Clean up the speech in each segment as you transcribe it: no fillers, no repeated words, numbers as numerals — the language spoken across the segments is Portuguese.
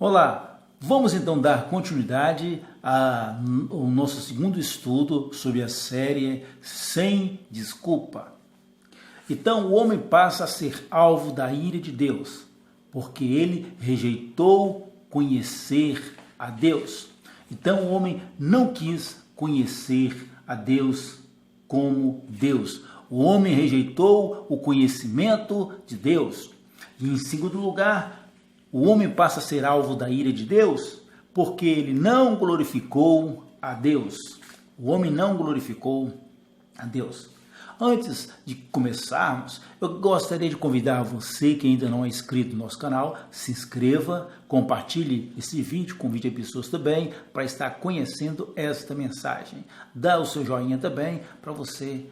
Olá, vamos então dar continuidade ao nosso segundo estudo sobre a série Sem Desculpa. Então o homem passa a ser alvo da ira de Deus, porque ele rejeitou conhecer a Deus. Então o homem não quis conhecer a Deus como Deus. O homem rejeitou o conhecimento de Deus. E em segundo lugar, o homem passa a ser alvo da ira de Deus porque ele não glorificou a Deus. O homem não glorificou a Deus. Antes de começarmos, eu gostaria de convidar você que ainda não é inscrito no nosso canal, se inscreva, compartilhe esse vídeo, convide as pessoas também para estar conhecendo esta mensagem. Dá o seu joinha também para você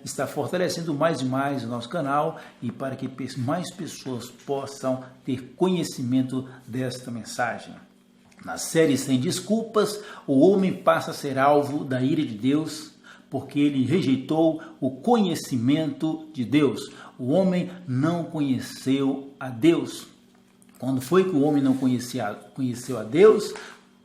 estar fortalecendo mais e mais o nosso canal e para que mais pessoas possam ter conhecimento desta mensagem. Na série Sem Desculpas, o homem passa a ser alvo da ira de Deus porque ele rejeitou o conhecimento de Deus. O homem não conheceu a Deus. Quando foi que o homem não conheceu a Deus?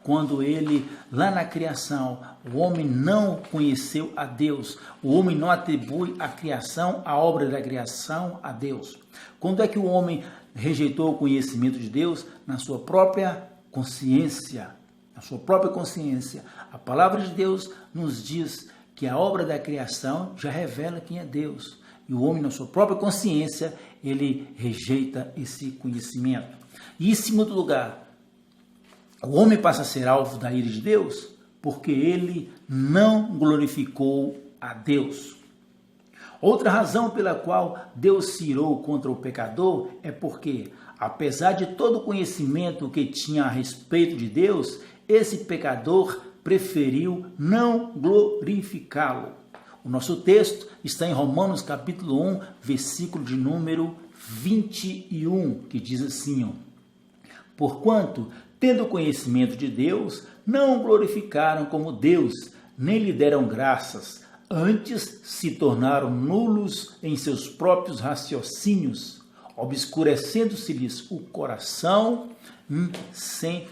Quando ele, lá na criação, o homem não conheceu a Deus. O homem não atribui a criação, a obra da criação, a Deus. Quando é que o homem rejeitou o conhecimento de Deus? Na sua própria consciência. Na sua própria consciência. A palavra de Deus nos diz que a obra da criação já revela quem é Deus. E o homem, na sua própria consciência, ele rejeita esse conhecimento. E em segundo lugar, o homem passa a ser alvo da ira de Deus porque ele não glorificou a Deus. Outra razão pela qual Deus se irou contra o pecador é porque, apesar de todo o conhecimento que tinha a respeito de Deus, esse pecador preferiu não glorificá-lo. O nosso texto está em Romanos capítulo 1, versículo de número 21, que diz assim: porquanto, tendo conhecimento de Deus, não o glorificaram como Deus, nem lhe deram graças, antes se tornaram nulos em seus próprios raciocínios, obscurecendo-se-lhes o coração insensato.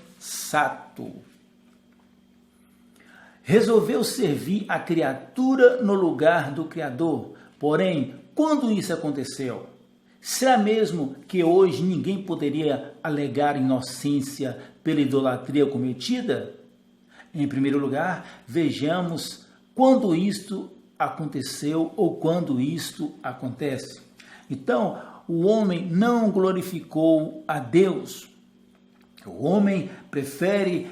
Resolveu servir a criatura no lugar do Criador. Porém, quando isso aconteceu? Será mesmo que hoje ninguém poderia alegar inocência pela idolatria cometida? Em primeiro lugar, vejamos quando isto aconteceu ou quando isto acontece. Então, o homem não glorificou a Deus. O homem prefere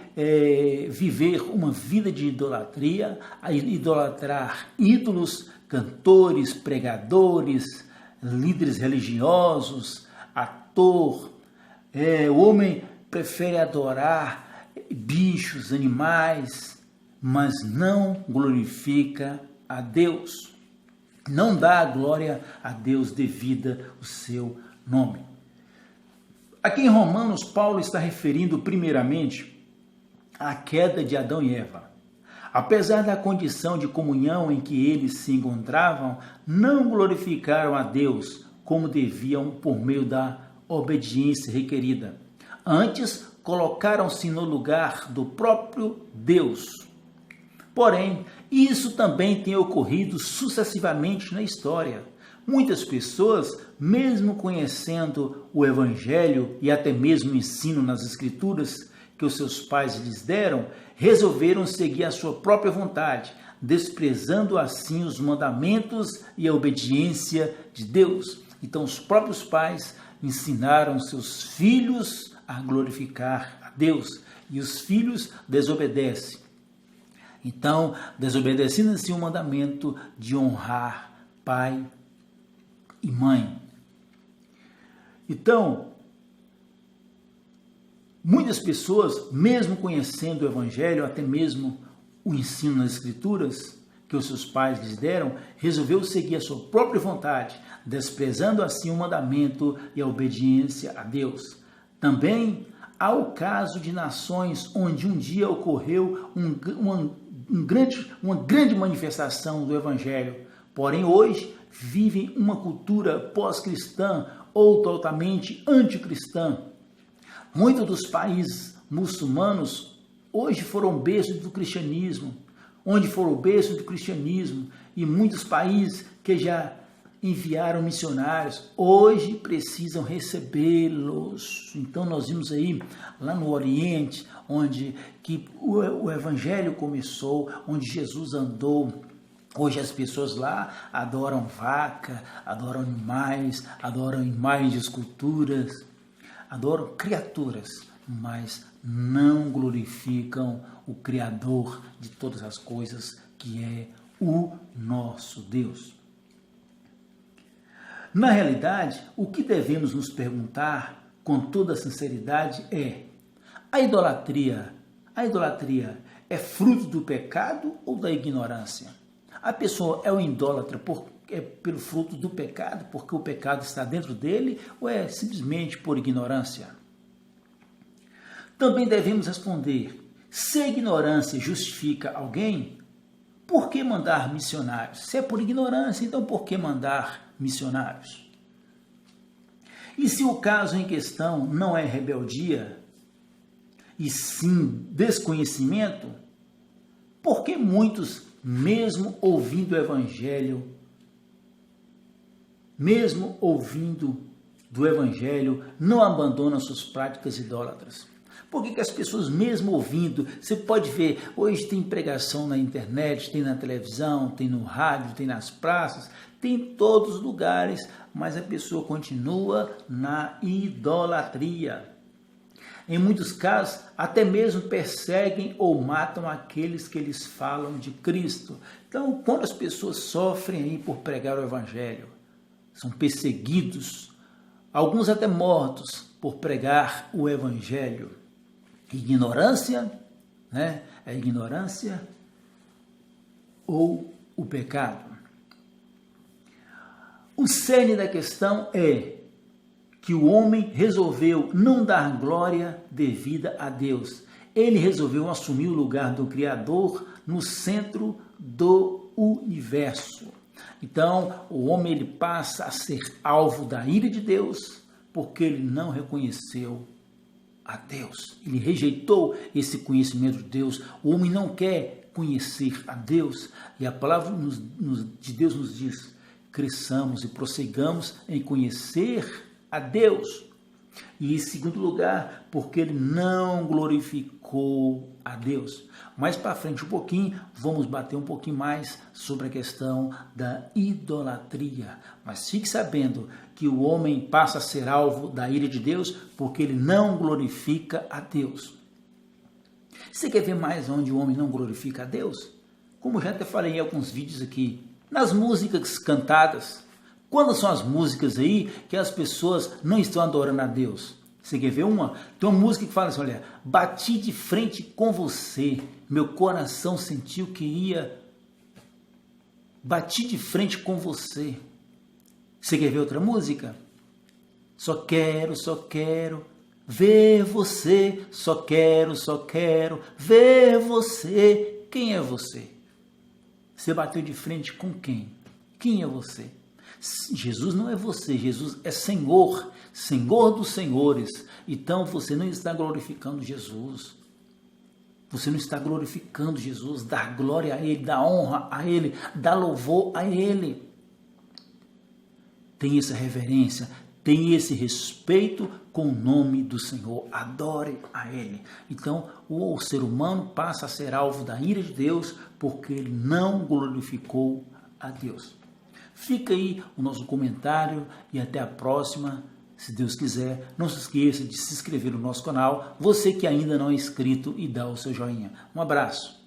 viver uma vida de idolatria, a idolatrar ídolos, cantores, pregadores, líderes religiosos, ator. O homem prefere adorar bichos, animais, mas não glorifica a Deus. Não dá a glória a Deus devida o seu nome. Aqui em Romanos, Paulo está referindo primeiramente à queda de Adão e Eva. Apesar da condição de comunhão em que eles se encontravam, não glorificaram a Deus como deviam por meio da obediência requerida. Antes, colocaram-se no lugar do próprio Deus. Porém, isso também tem ocorrido sucessivamente na história. Muitas pessoas, mesmo conhecendo o Evangelho e até mesmo o ensino nas Escrituras que os seus pais lhes deram, resolveram seguir a sua própria vontade, desprezando assim os mandamentos e a obediência de Deus. Então, os próprios pais ensinaram seus filhos a glorificar a Deus e os filhos desobedecem. Então, desobedecendo-se o mandamento de honrar pai e mãe. Então, muitas pessoas, mesmo conhecendo o Evangelho, até mesmo o ensino nas Escrituras que os seus pais lhes deram, resolveu seguir a sua própria vontade, desprezando assim o mandamento e a obediência a Deus. Também há o caso de nações onde um dia ocorreu uma grande manifestação do Evangelho, porém hoje vivem uma cultura pós-cristã ou totalmente anticristã. Muitos dos países muçulmanos hoje foram berço do cristianismo, onde foram berço do cristianismo, e muitos países que já enviaram missionários, hoje precisam recebê-los. Então nós vimos aí, lá no Oriente, onde que o Evangelho começou, onde Jesus andou. Hoje as pessoas lá adoram vaca, adoram animais de esculturas, adoram criaturas, mas não glorificam o Criador de todas as coisas, que é o nosso Deus. Na realidade, o que devemos nos perguntar com toda sinceridade é: a idolatria é fruto do pecado ou da ignorância? A pessoa é um idólatra pelo fruto do pecado, porque o pecado está dentro dele, ou é simplesmente por ignorância? Também devemos responder: se a ignorância justifica alguém, por que mandar missionários? Se é por ignorância, então por que mandar missionários? E se o caso em questão não é rebeldia, e sim desconhecimento, por que muitos, mesmo ouvindo o Evangelho, não abandonam suas práticas idólatras? Por que as pessoas, mesmo ouvindo, você pode ver, hoje tem pregação na internet, tem na televisão, tem no rádio, tem nas praças, tem em todos os lugares, mas a pessoa continua na idolatria. Em muitos casos, até mesmo perseguem ou matam aqueles que eles falam de Cristo. Então, quando as pessoas sofrem aí por pregar o Evangelho, são perseguidos, alguns até mortos por pregar o Evangelho. Ignorância, né? É ignorância ou o pecado. O cerne da questão é que o homem resolveu não dar glória devida a Deus. Ele resolveu assumir o lugar do Criador no centro do universo. Então, o homem ele passa a ser alvo da ira de Deus porque ele não reconheceu a Deus. Ele rejeitou esse conhecimento de Deus. O homem não quer conhecer a Deus. E a palavra de Deus nos diz: cresçamos e prossigamos em conhecer a Deus. E em segundo lugar, porque ele não glorificou a Deus. Mais para frente um pouquinho, vamos bater um pouquinho mais sobre a questão da idolatria. Mas fique sabendo que o homem passa a ser alvo da ira de Deus porque ele não glorifica a Deus. Você quer ver mais onde o homem não glorifica a Deus? Como já até falei em alguns vídeos aqui, nas músicas cantadas. Quando são as músicas aí que as pessoas não estão adorando a Deus? Você quer ver uma? Tem uma música que fala assim, olha: bati de frente com você, meu coração sentiu que ia... Bati de frente com você. Você quer ver outra música? Só quero ver você, só quero ver você. Quem é você? Você bateu de frente com quem? Quem é você? Jesus não é você, Jesus é Senhor, Senhor dos senhores. Então você não está glorificando Jesus. Você não está glorificando Jesus, dá glória a Ele, dá honra a Ele, dá louvor a Ele. Tem essa reverência, tem esse respeito com o nome do Senhor, adore a Ele. Então o ser humano passa a ser alvo da ira de Deus porque ele não glorificou a Deus. Fica aí o nosso comentário e até a próxima, se Deus quiser. Não se esqueça de se inscrever no nosso canal, você que ainda não é inscrito, e dá o seu joinha. Um abraço.